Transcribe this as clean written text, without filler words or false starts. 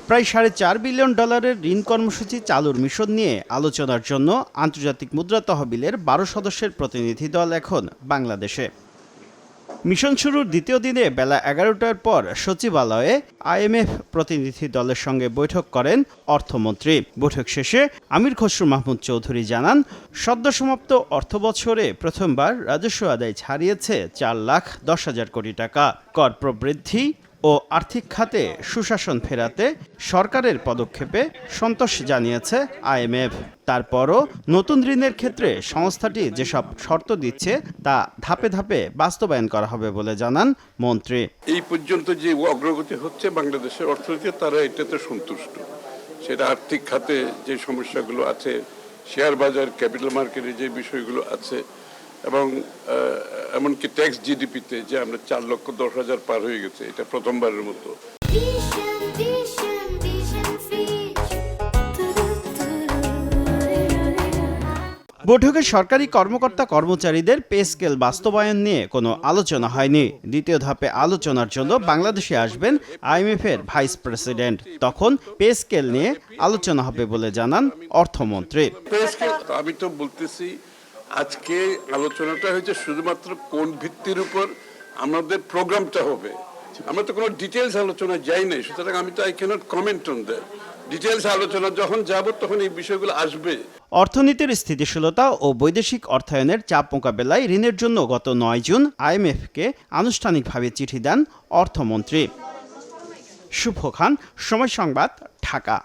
প্রায় $4.5 বিলিয়ন ঋণ কর্মসূচি চালুর মিশন নিয়ে আলোচনার জন্য আন্তর্জাতিক মুদ্রা তহবিলের 12 সদস্যের প্রতিনিধি দল এখন বাংলাদেশে। মিশন শুরুর দ্বিতীয় দিনে বেলা 11টার পর সচিবালয়ে আইএমএফ প্রতিনিধি দলের সঙ্গে বৈঠক করেন অর্থমন্ত্রী। বৈঠক শেষে আমির খসরু মাহমুদ চৌধুরী জানান, সদ্য সমাপ্ত অর্থবছরে প্রথমবার রাজস্ব আদায় ছাড়িয়েছে 4,10,000 কোটি টাকা। কর প্রবৃদ্ধি ও আর্থিক খাতে সুশাসন ফেরাতে সরকারের পদক্ষেপে সন্তোষ জানিয়েছে আইএমএফ। তারপরও নতুন ঋণের ক্ষেত্রে সংস্থাটি যেসব শর্ত দিচ্ছে তা ধাপে ধাপে বাস্তবায়ন করা হবে বলে জানান মন্ত্রী। এই পর্যন্ত যে অগ্রগতি হচ্ছে বাংলাদেশের অর্থনীতি, তারা এটাতে সন্তুষ্ট। সেটা আর্থিক খাতে যে সমস্যাগুলো আছে, শেয়ার বাজার, ক্যাপিটাল মার্কেটে যে বিষয়গুলো আছে, এবং এমনকি ট্যাক্স জিডিপিতে যে আমরা 4,10,000 পার হয়ে গেছে, এটা প্রথমবারের মতো। বৈঠকে সরকারি কর্মকর্তা কর্মচারীদের পে স্কেল বাস্তবায়ন নিয়ে কোনো আলোচনা হয়নি। দ্বিতীয় ধাপে আলোচনার জন্য বাংলাদেশে আসবেন আইএমএফ-এর ভাইস প্রেসিডেন্ট। তখন পে স্কেল নিয়ে আলোচনা হবে বলে জানান অর্থমন্ত্রী। আমি তো বলতেছি, আজকে আলোচনাটা হয়েছে শুধুমাত্র কোন ভিত্তির উপর আমাদের প্রোগ্রামটা হবে। আমরা তো কোনো ডিটেলস আলোচনা যাই নাই, সুতরাং আমি তো I cannot comment on that. Details আলোচনা যখন যাব তখন এই বিষয়গুলো আসবে। অর্থনীতির স্থিতিশীলতা ও বৈদেশিক অর্থায়নের চাপ মোকাবেলায় ঋণের জন্য গত 9 জুন আইএমএফকে আনুষ্ঠানিকভাবে চিঠি দেন অর্থমন্ত্রী। শুভ খান, সময় সংবাদ, ঢাকা।